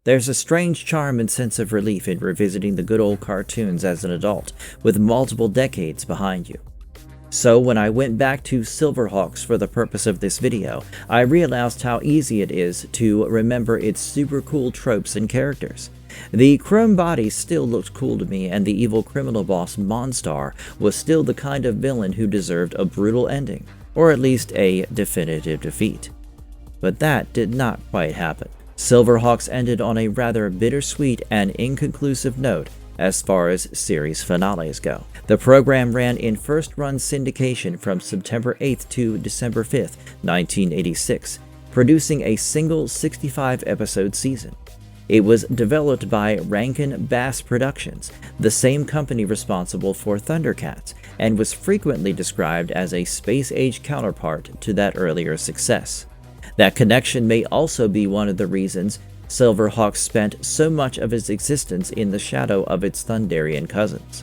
There's a strange charm and sense of relief in revisiting the good old cartoons as an adult, with multiple decades behind you. So when I went back to Silverhawks for the purpose of this video, I realized how easy it is to remember its super cool tropes and characters. The chrome body still looked cool to me, and the evil criminal boss Mon Star was still the kind of villain who deserved a brutal ending, or at least a definitive defeat. But that did not quite happen. Silverhawks ended on a rather bittersweet and inconclusive note as far as series finales go. The program ran in first-run syndication from September 8th to December 5th, 1986, producing a single 65-episode season. It was developed by Rankin Bass Productions, the same company responsible for ThunderCats, and was frequently described as a space-age counterpart to that earlier success. That connection may also be one of the reasons Silverhawks spent so much of its existence in the shadow of its Thunderian cousins.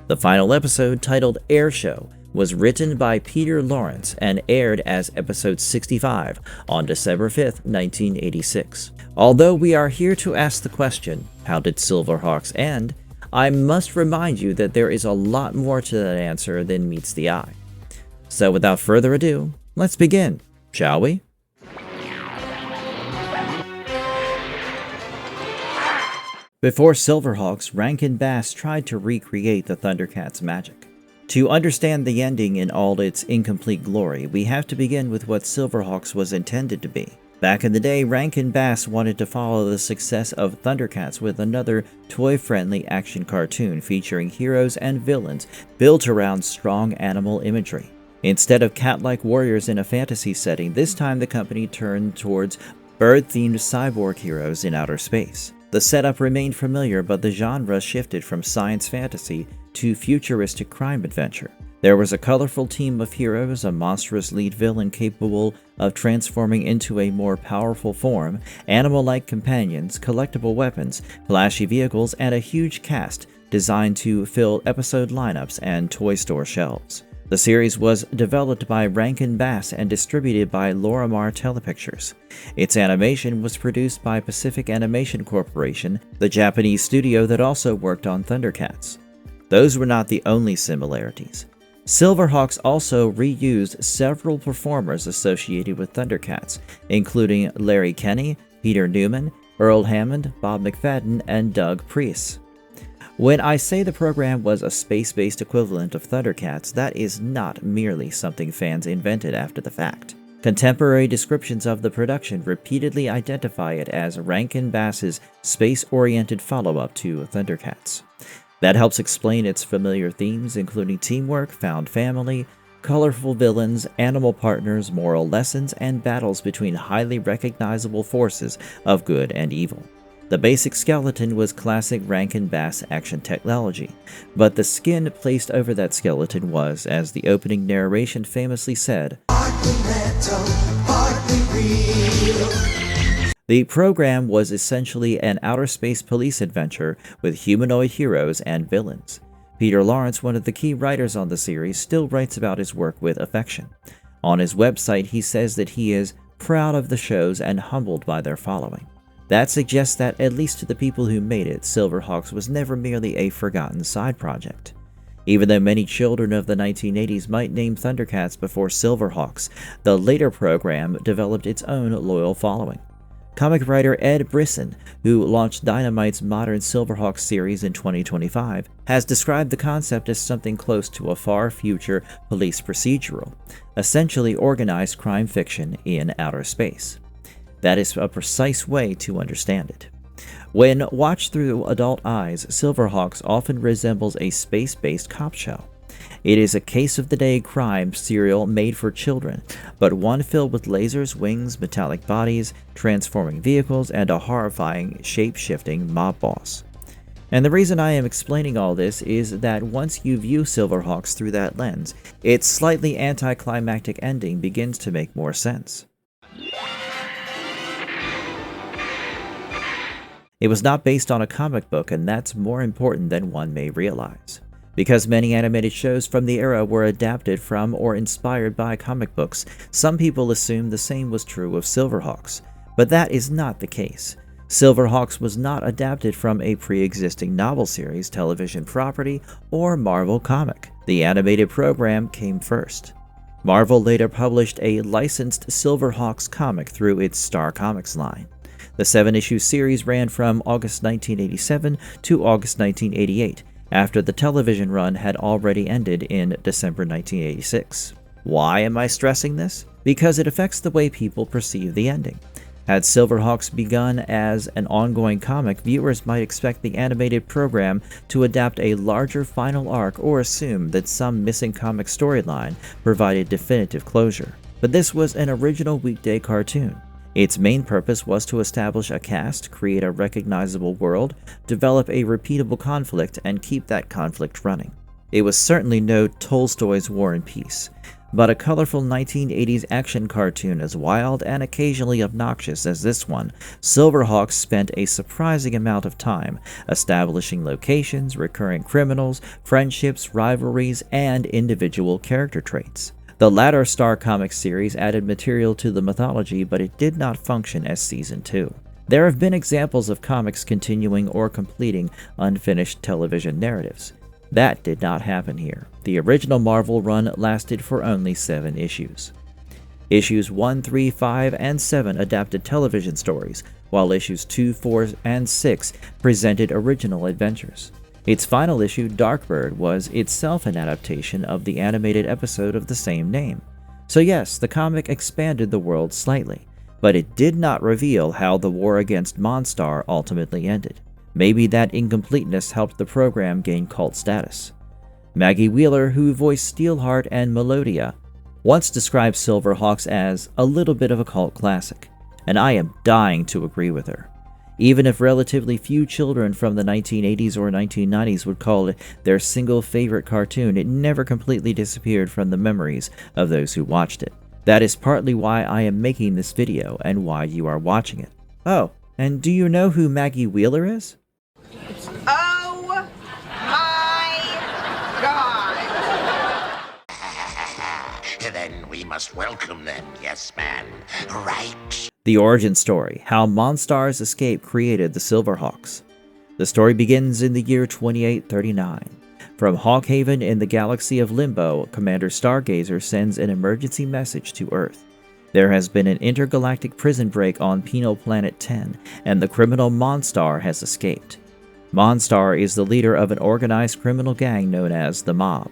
The final episode, titled Air Show, was written by Peter Lawrence and aired as episode 65 on December 5th, 1986. Although we are here to ask the question, how did Silverhawks end? I must remind you that there is a lot more to that answer than meets the eye. So without further ado, let's begin, shall we? Before Silverhawks, Rankin Bass tried to recreate the ThunderCats' magic. To understand the ending in all its incomplete glory, we have to begin with what Silverhawks was intended to be. Back in the day, Rankin Bass wanted to follow the success of ThunderCats with another toy-friendly action cartoon featuring heroes and villains built around strong animal imagery. Instead of cat-like warriors in a fantasy setting, this time the company turned towards bird-themed cyborg heroes in outer space. The setup remained familiar, but the genre shifted from science fantasy to futuristic crime adventure. There was a colorful team of heroes, a monstrous lead villain capable of transforming into a more powerful form, animal-like companions, collectible weapons, flashy vehicles, and a huge cast designed to fill episode lineups and toy store shelves. The series was developed by Rankin Bass and distributed by Lorimar Telepictures. Its animation was produced by Pacific Animation Corporation, the Japanese studio that also worked on ThunderCats. Those were not the only similarities. Silverhawks also reused several performers associated with ThunderCats, including Larry Kenney, Peter Newman, Earl Hammond, Bob McFadden, and Doug Preece. When I say the program was a space-based equivalent of ThunderCats, that is not merely something fans invented after the fact. Contemporary descriptions of the production repeatedly identify it as Rankin Bass's space-oriented follow-up to ThunderCats. That helps explain its familiar themes, including teamwork, found family, colorful villains, animal partners, moral lessons, and battles between highly recognizable forces of good and evil. The basic skeleton was classic Rankin Bass action technology, but the skin placed over that skeleton was, as the opening narration famously said, "Partly metal, partly real." The program was essentially an outer space police adventure with humanoid heroes and villains. Peter Lawrence, one of the key writers on the series, still writes about his work with affection. On his website, he says that he is proud of the shows and humbled by their following. That suggests that, at least to the people who made it, Silverhawks was never merely a forgotten side project. Even though many children of the 1980s might name ThunderCats before Silverhawks, the later program developed its own loyal following. Comic writer Ed Brisson, who launched Dynamite's modern Silverhawks series in 2025, has described the concept as something close to a far future police procedural, essentially organized crime fiction in outer space. That is a precise way to understand it. When watched through adult eyes, Silverhawks often resembles a space-based cop show. It is a case-of-the-day crime serial made for children, but one filled with lasers, wings, metallic bodies, transforming vehicles, and a horrifying, shape-shifting mob boss. And the reason I am explaining all this is that once you view Silverhawks through that lens, its slightly anticlimactic ending begins to make more sense. It was not based on a comic book, and that's more important than one may realize. Because many animated shows from the era were adapted from or inspired by comic books, some people assumed the same was true of Silverhawks, but that is not the case. Silverhawks was not adapted from a pre-existing novel series, television property, or Marvel comic. The animated program came first. Marvel later published a licensed Silverhawks comic through its Star Comics line. The 7-issue series ran from August 1987 to August 1988, after the television run had already ended in December 1986. Why am I stressing this? Because it affects the way people perceive the ending. Had Silverhawks begun as an ongoing comic, viewers might expect the animated program to adapt a larger final arc or assume that some missing comic storyline provided definitive closure. But this was an original weekday cartoon. Its main purpose was to establish a cast, create a recognizable world, develop a repeatable conflict, and keep that conflict running. It was certainly no Tolstoy's War and Peace, but a colorful 1980s action cartoon as wild and occasionally obnoxious as this one. Silverhawks spent a surprising amount of time establishing locations, recurring criminals, friendships, rivalries, and individual character traits. The latter Star Comics series added material to the mythology, but it did not function as Season 2. There have been examples of comics continuing or completing unfinished television narratives. That did not happen here. The original Marvel run lasted for only 7 issues. Issues 1, 3, 5, and 7 adapted television stories, while issues 2, 4, and 6 presented original adventures. Its final issue, Darkbird, was itself an adaptation of the animated episode of the same name. So yes, the comic expanded the world slightly, but it did not reveal how the war against Mon Star ultimately ended. Maybe that incompleteness helped the program gain cult status. Maggie Wheeler, who voiced Steelheart and Melodia, once described Silverhawks as a little bit of a cult classic, and I am dying to agree with her. Even if relatively few children from the 1980s or 1990s would call it their single favorite cartoon, it never completely disappeared from the memories of those who watched it. That is partly why I am making this video and why you are watching it. Oh, and do you know who Maggie Wheeler is? Oh my God! Then we must welcome them, yes, man. Right? The origin story, how Mon Star's escape created the Silverhawks. The story begins in the year 2839. From Hawkhaven in the galaxy of Limbo, Commander Stargazer sends an emergency message to Earth. There has been an intergalactic prison break on Penal Planet 10, and the criminal Mon Star has escaped. Mon Star is the leader of an organized criminal gang known as the Mob.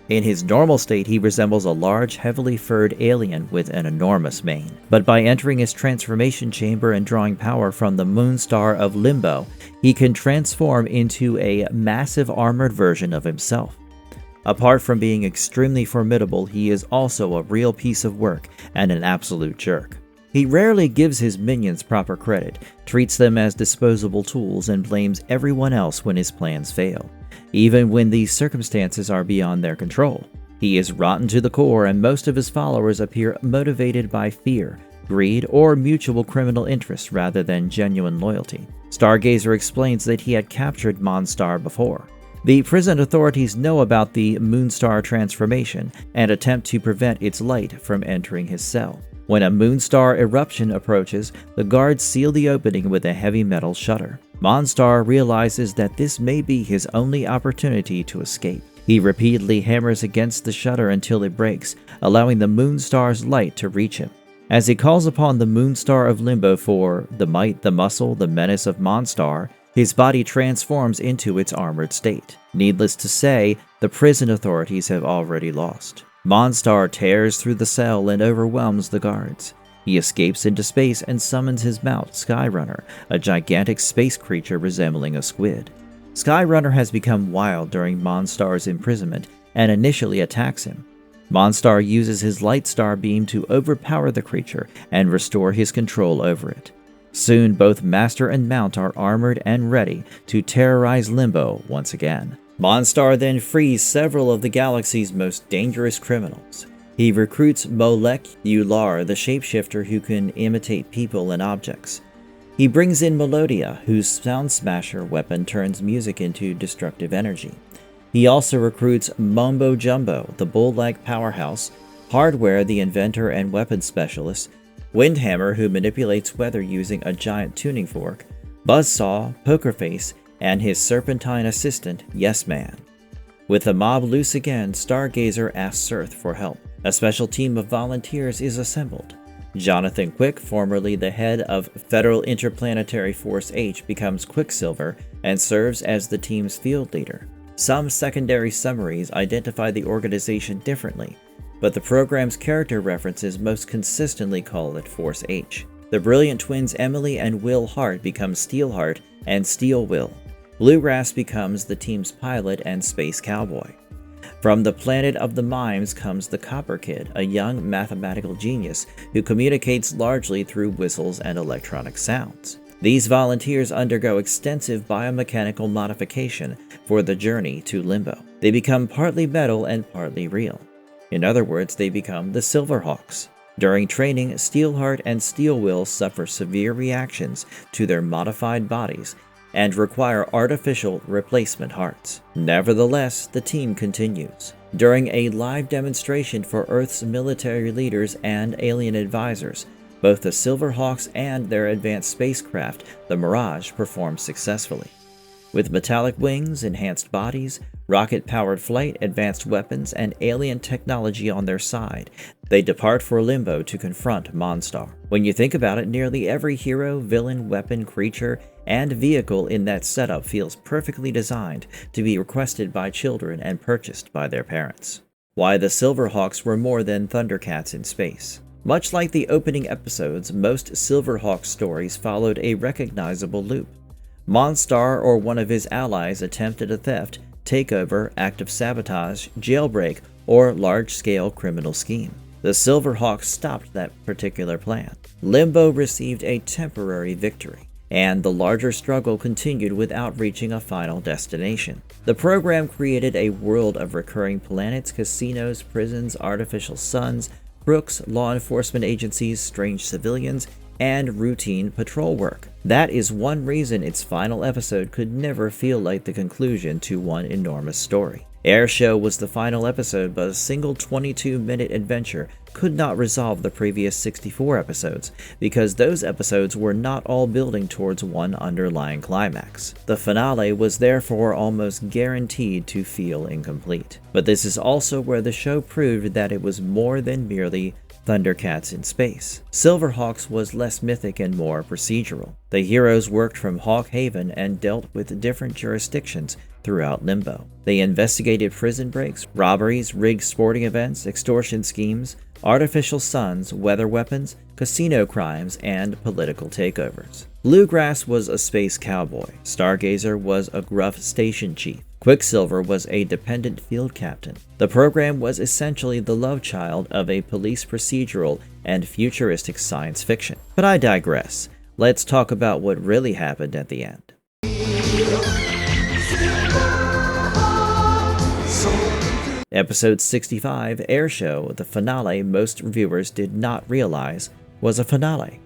In his normal state, he resembles a large, heavily furred alien with an enormous mane. But by entering his transformation chamber and drawing power from the Moon Star of Limbo, he can transform into a massive armored version of himself. Apart from being extremely formidable, he is also a real piece of work and an absolute jerk. He rarely gives his minions proper credit, treats them as disposable tools, and blames everyone else when his plans fail, even when these circumstances are beyond their control. He is rotten to the core, and most of his followers appear motivated by fear, greed, or mutual criminal interest rather than genuine loyalty. Stargazer explains that he had captured Mon Star before. The prison authorities know about the Moonstar transformation and attempt to prevent its light from entering his cell. When a Moonstar eruption approaches, the guards seal the opening with a heavy metal shutter. Mon Star realizes that this may be his only opportunity to escape. He repeatedly hammers against the shutter until it breaks, allowing the Moonstar's light to reach him. As he calls upon the Moonstar of Limbo for the might, the muscle, the menace of Mon Star, his body transforms into its armored state. Needless to say, the prison authorities have already lost. Mon Star tears through the cell and overwhelms the guards. He escapes into space and summons his mount, Skyrunner, a gigantic space creature resembling a squid. Skyrunner has become wild during Mon Star's imprisonment and initially attacks him. Mon Star uses his light star beam to overpower the creature and restore his control over it. Soon, both Master and Mount are armored and ready to terrorize Limbo once again. Mon Star then frees several of the galaxy's most dangerous criminals. He recruits Molek Ular, the shapeshifter who can imitate people and objects. He brings in Melodia, whose Sound Smasher weapon turns music into destructive energy. He also recruits Mumbo Jumbo, the bull-like powerhouse, Hardware, the inventor and weapons specialist, Windhammer, who manipulates weather using a giant tuning fork, Buzzsaw, Pokerface, and his serpentine assistant, Yes Man. With the mob loose again, Stargazer asks Earth for help. A special team of volunteers is assembled. Jonathan Quick, formerly the head of Federal Interplanetary Force H, becomes Quicksilver and serves as the team's field leader. Some secondary summaries identify the organization differently, but the program's character references most consistently call it Force H. The brilliant twins Emily and Will Hart become Steelheart and Steel Will. Bluegrass becomes the team's pilot and space cowboy. From the planet of the mimes comes the Copper Kid, a young mathematical genius who communicates largely through whistles and electronic sounds. These volunteers undergo extensive biomechanical modification for the journey to Limbo. They become partly metal and partly real. In other words, they become the Silverhawks. During training, Steelheart and Steelwill suffer severe reactions to their modified bodies and require artificial replacement hearts. Nevertheless, the team continues. During a live demonstration for Earth's military leaders and alien advisors, both the Silverhawks and their advanced spacecraft, the Mirage, perform successfully. With metallic wings, enhanced bodies, rocket-powered flight, advanced weapons, and alien technology on their side, they depart for Limbo to confront Mon Star. When you think about it, nearly every hero, villain, weapon, creature, and vehicle in that setup feels perfectly designed to be requested by children and purchased by their parents. Why the Silverhawks were more than ThunderCats in space. Much like the opening episodes, most Silverhawks stories followed a recognizable loop. Mon Star or one of his allies attempted a theft, takeover, act of sabotage, jailbreak, or large-scale criminal scheme. The Silverhawks stopped that particular plan. Limbo received a temporary victory, and the larger struggle continued without reaching a final destination. The program created a world of recurring planets, casinos, prisons, artificial suns, crooks, law enforcement agencies, strange civilians, and routine patrol work. That is one reason its final episode could never feel like the conclusion to one enormous story. Airshow was the final episode, but a single 22-minute adventure could not resolve the previous 64 episodes, because those episodes were not all building towards one underlying climax. The finale was therefore almost guaranteed to feel incomplete. But this is also where the show proved that it was more than merely ThunderCats in space. Silverhawks was less mythic and more procedural. The heroes worked from Hawk Haven and dealt with different jurisdictions throughout Limbo. They investigated prison breaks, robberies, rigged sporting events, extortion schemes, artificial suns, weather weapons, casino crimes, and political takeovers. Bluegrass was a space cowboy. Stargazer was a gruff station chief. Quicksilver was a dependent field captain. The program was essentially the love child of a police procedural and futuristic science fiction. But I digress. Let's talk about what really happened at the end. Episode 65, Airshow, the finale most viewers did not realize was a finale.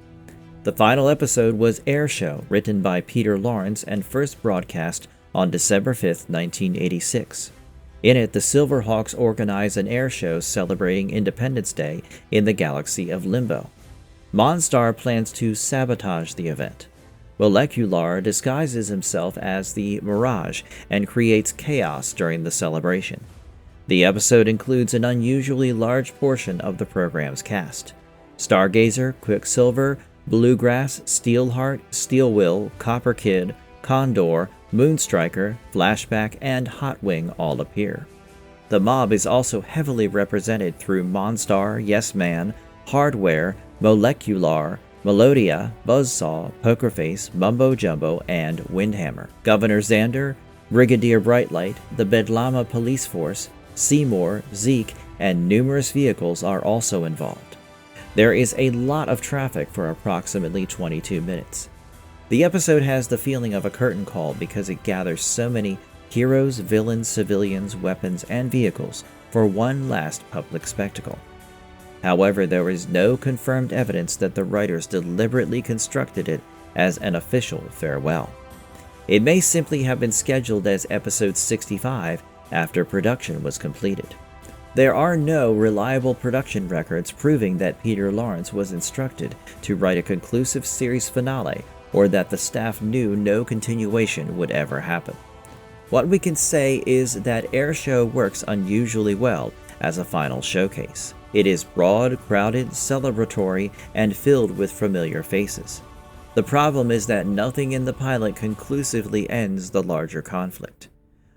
The final episode was Airshow, written by Peter Lawrence and first broadcast on December 5, 1986. In it, the Silverhawks organize an air show celebrating Independence Day in the galaxy of Limbo. Mon Star plans to sabotage the event. Molecular disguises himself as the Mirage and creates chaos during the celebration. The episode includes an unusually large portion of the program's cast. Stargazer, Quicksilver, Bluegrass, Steelheart, Steelwill, Copper Kid, Condor, Moonstriker, Flashback, and Hotwing all appear. The mob is also heavily represented through Mon Star, Yes Man, Hardware, Molecular, Melodia, Buzzsaw, Pokerface, Mumbo Jumbo, and Windhammer. Governor Xander, Brigadier Brightlight, the Bedlama Police Force, Seymour, Zeke, and numerous vehicles are also involved. There is a lot of traffic for approximately 22 minutes. The episode has the feeling of a curtain call because it gathers so many heroes, villains, civilians, weapons, and vehicles for one last public spectacle. However, there is no confirmed evidence that the writers deliberately constructed it as an official farewell. It may simply have been scheduled as episode 65 after production was completed. There are no reliable production records proving that Peter Lawrence was instructed to write a conclusive series finale or that the staff knew no continuation would ever happen. What we can say is that Airshow works unusually well as a final showcase. It is broad, crowded, celebratory, and filled with familiar faces. The problem is that nothing in the pilot conclusively ends the larger conflict.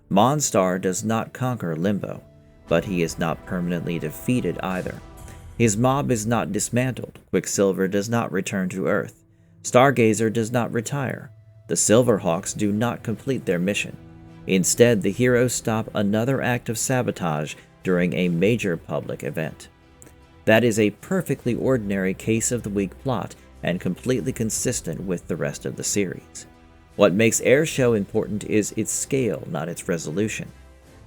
Mon Star does not conquer Limbo, but he is not permanently defeated either. His mob is not dismantled, Quicksilver does not return to Earth, Stargazer does not retire, the Silverhawks do not complete their mission. Instead, the heroes stop another act of sabotage during a major public event. That is a perfectly ordinary case of the weak plot and completely consistent with the rest of the series. What makes Airshow important is its scale, not its resolution.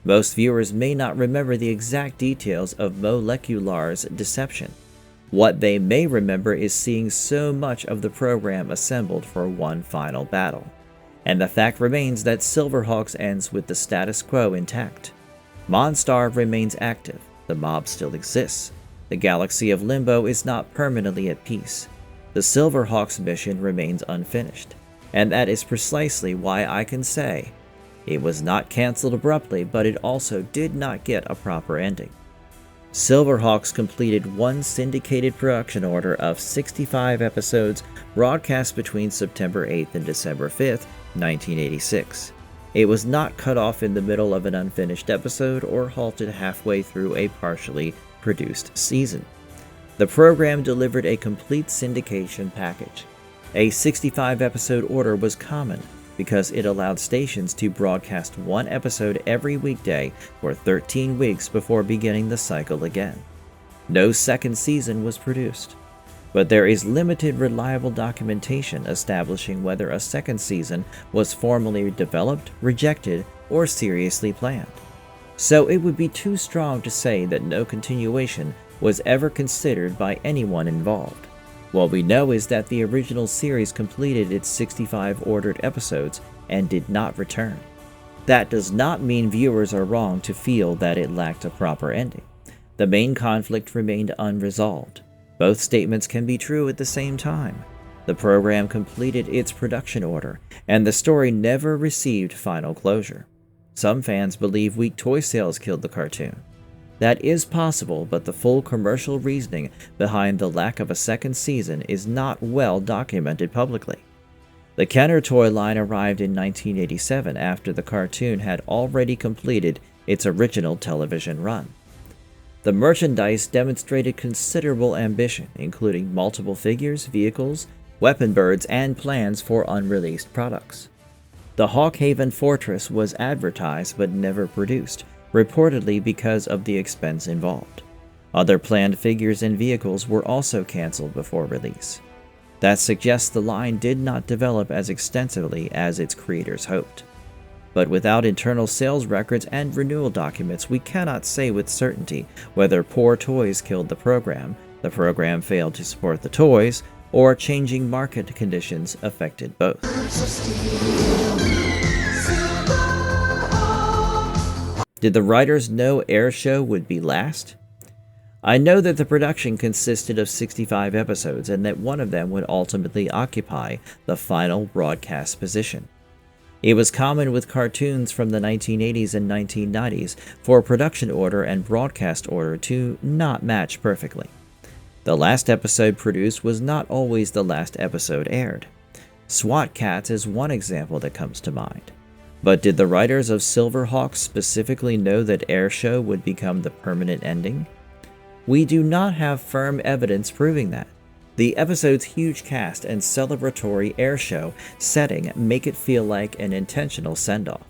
Most viewers may not remember the exact details of Molecular's deception. What they may remember is seeing so much of the program assembled for one final battle. And the fact remains that Silverhawks ends with the status quo intact. Mon Star remains active, the mob still exists, the galaxy of Limbo is not permanently at peace, the Silverhawks mission remains unfinished, and that is precisely why I can say, it was not cancelled abruptly, but it also did not get a proper ending. Silverhawks completed one syndicated production order of 65 episodes broadcast between September 8th and December 5th, 1986. It was not cut off in the middle of an unfinished episode or halted halfway through a partially produced season. The program delivered a complete syndication package. A 65-episode order was common because it allowed stations to broadcast one episode every weekday for 13 weeks before beginning the cycle again. No second season was produced, but there is limited reliable documentation establishing whether a second season was formally developed, rejected, or seriously planned. So it would be too strong to say that no continuation was ever considered by anyone involved. What we know is that the original series completed its 65 ordered episodes and did not return. That does not mean viewers are wrong to feel that it lacked a proper ending. The main conflict remained unresolved. Both statements can be true at the same time. The program completed its production order, and the story never received final closure. Some fans believe weak toy sales killed the cartoon. That is possible, but the full commercial reasoning behind the lack of a second season is not well documented publicly. The Kenner toy line arrived in 1987 after the cartoon had already completed its original television run. The merchandise demonstrated considerable ambition, including multiple figures, vehicles, weapon birds, and plans for unreleased products. The Hawkhaven Fortress was advertised but never produced, reportedly because of the expense involved. Other planned figures and vehicles were also cancelled before release. That suggests the line did not develop as extensively as its creators hoped. But without internal sales records and renewal documents, we cannot say with certainty whether poor toys killed the program failed to support the toys, or changing market conditions affected both. Did the writers know Airshow would be last? I know that the production consisted of 65 episodes and that one of them would ultimately occupy the final broadcast position. It was common with cartoons from the 1980s and 1990s for production order and broadcast order to not match perfectly. The last episode produced was not always the last episode aired. SWAT Cats is one example that comes to mind. But did the writers of Silverhawks specifically know that Airshow would become the permanent ending? We do not have firm evidence proving that. The episode's huge cast and celebratory Airshow setting make it feel like an intentional send-off.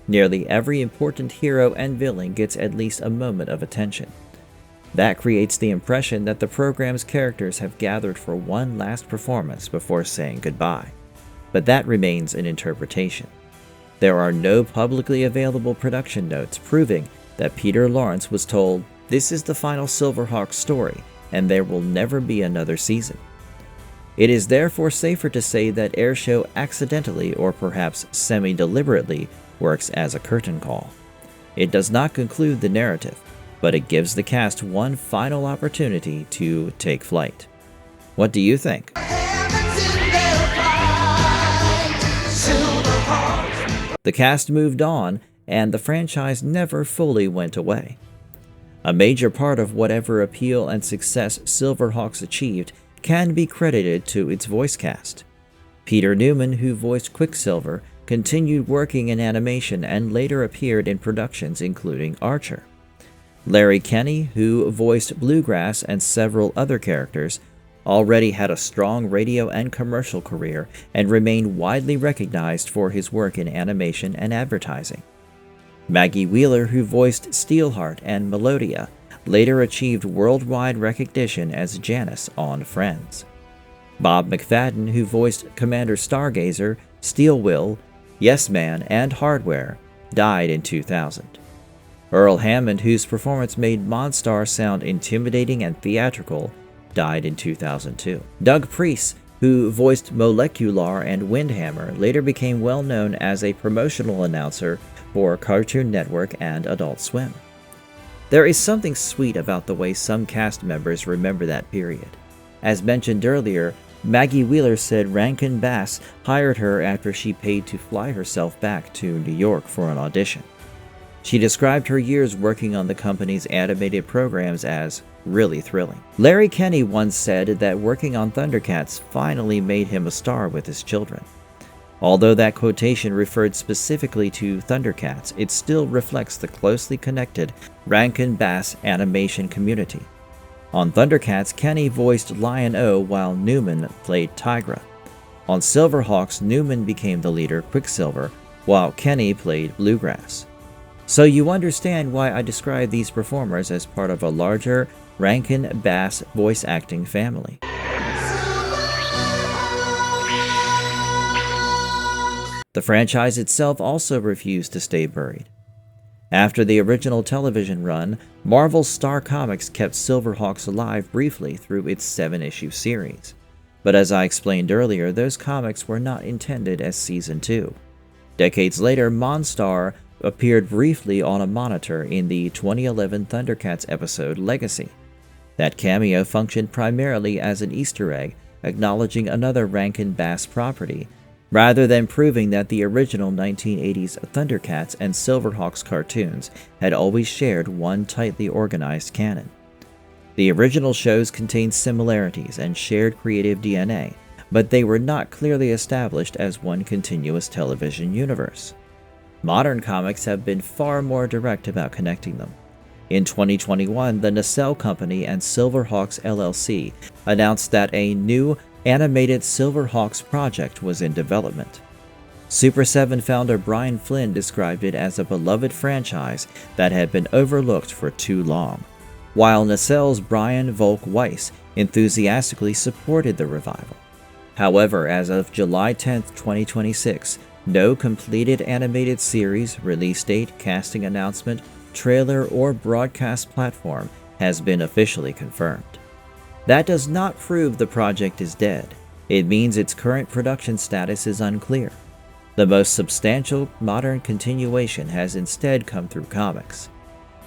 Nearly every important hero and villain gets at least a moment of attention. That creates the impression that the program's characters have gathered for one last performance before saying goodbye. But that remains an interpretation. There are no publicly available production notes proving that Peter Lawrence was told, "This is the final Silverhawks story, and there will never be another season." It is therefore safer to say that Airshow accidentally or perhaps semi-deliberately works as a curtain call. It does not conclude the narrative, but it gives the cast one final opportunity to take flight. What do you think? The cast moved on, and the franchise never fully went away. A major part of whatever appeal and success Silverhawks achieved can be credited to its voice cast. Peter Newman, who voiced Quicksilver, continued working in animation and later appeared in productions including Archer. Larry Kenney, who voiced Bluegrass and several other characters, already had a strong radio and commercial career and remained widely recognized for his work in animation and advertising. Maggie Wheeler, who voiced Steelheart and Melodia, later achieved worldwide recognition as Janice on Friends. Bob McFadden, who voiced Commander Stargazer, Steel Will, Yes Man, and Hardware, died in 2000. Earl Hammond, whose performance made Mon Star sound intimidating and theatrical, died in 2002. Doug Priest, who voiced Molecular and Windhammer, later became well known as a promotional announcer for Cartoon Network and Adult Swim. There is something sweet about the way some cast members remember that period. As mentioned earlier, Maggie Wheeler said Rankin Bass hired her after she paid to fly herself back to New York for an audition. She described her years working on the company's animated programs as really thrilling. Larry Kenney once said that working on ThunderCats finally made him a star with his children. Although that quotation referred specifically to ThunderCats, it still reflects the closely connected Rankin Bass animation community. On ThunderCats, Kenney voiced Lion-O while Newman played Tigra. On Silverhawks, Newman became the leader, Quicksilver, while Kenney played Bluegrass. So you understand why I describe these performers as part of a larger Rankin Bass voice acting family. The franchise itself also refused to stay buried. After the original television run, Marvel's Star Comics kept Silverhawks alive briefly through its 7-issue series. But as I explained earlier, those comics were not intended as Season 2. Decades later, Mon Star appeared briefly on a monitor in the 2011 ThunderCats episode Legacy. That cameo functioned primarily as an Easter egg, acknowledging another Rankin Bass property, rather than proving that the original 1980s ThunderCats and Silverhawks cartoons had always shared one tightly organized canon. The original shows contained similarities and shared creative DNA, but they were not clearly established as one continuous television universe. Modern comics have been far more direct about connecting them. In 2021, the Nacelle Company and Silverhawks LLC announced that a new animated Silverhawks project was in development. Super 7 founder Brian Flynn described it as a beloved franchise that had been overlooked for too long, while Nacelle's Brian Volk Weiss enthusiastically supported the revival. However, as of July 10, 2026, no completed animated series, release date, casting announcement, trailer, or broadcast platform has been officially confirmed. That does not prove the project is dead. It means its current production status is unclear. The most substantial modern continuation has instead come through comics.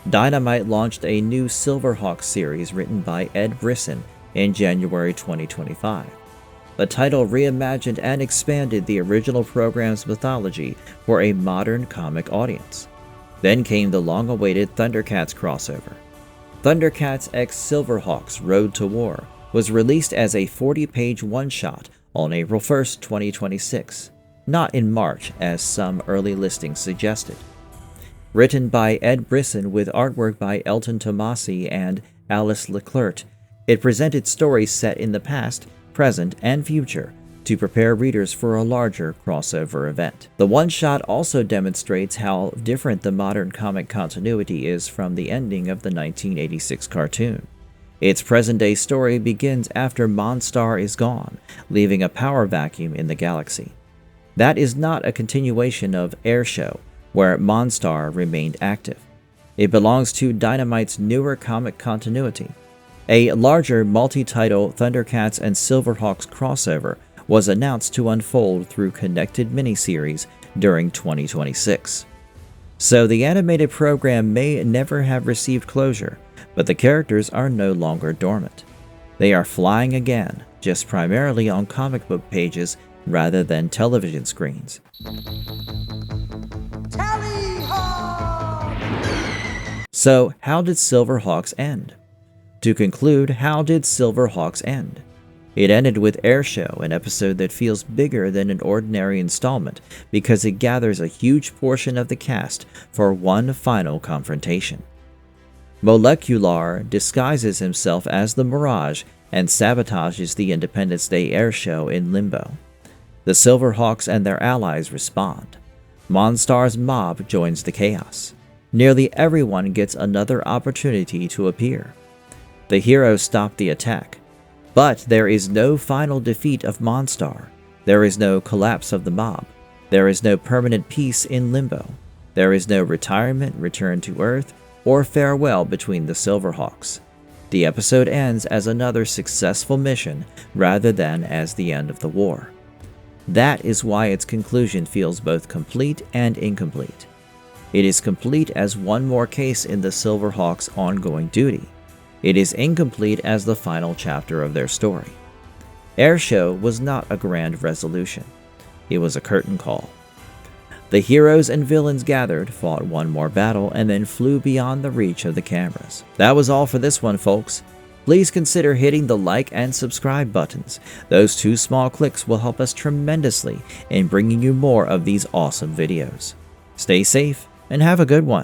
Dynamite launched a new Silverhawks series written by Ed Brisson in January 2025. The title reimagined and expanded the original program's mythology for a modern comic audience. Then came the long-awaited ThunderCats crossover. ThunderCats x Silverhawks Road to War was released as a 40-page one-shot on April 1, 2026, not in March as some early listings suggested. Written by Ed Brisson with artwork by Elton Tomasi and Alice Leclerc, it presented stories set in the past, present, and future to prepare readers for a larger crossover event. The one-shot also demonstrates how different the modern comic continuity is from the ending of the 1986 cartoon. Its present-day story begins after Mon Star is gone, leaving a power vacuum in the galaxy. That is not a continuation of Airshow, where Mon Star remained active. It belongs to Dynamite's newer comic continuity. A larger multi-title ThunderCats and Silverhawks crossover was announced to unfold through connected miniseries during 2026. So the animated program may never have received closure, but the characters are no longer dormant. They are flying again, just primarily on comic book pages rather than television screens. So, how did Silverhawks end? To conclude, how did Silverhawks end? It ended with Airshow, an episode that feels bigger than an ordinary installment because it gathers a huge portion of the cast for one final confrontation. Molecular disguises himself as the Mirage and sabotages the Independence Day Airshow in Limbo. The Silverhawks and their allies respond. Mon Star's mob joins the chaos. Nearly everyone gets another opportunity to appear. The heroes stop the attack. But there is no final defeat of Mon Star. There is no collapse of the mob. There is no permanent peace in Limbo. There is no retirement, return to Earth, or farewell between the Silverhawks. The episode ends as another successful mission rather than as the end of the war. That is why its conclusion feels both complete and incomplete. It is complete as one more case in the Silverhawks' ongoing duty. It is incomplete as the final chapter of their story. Airshow was not a grand resolution. It was a curtain call. The heroes and villains gathered, fought one more battle, and then flew beyond the reach of the cameras. That was all for this one, folks. Please consider hitting the like and subscribe buttons. Those 2 small clicks will help us tremendously in bringing you more of these awesome videos. Stay safe and have a good one.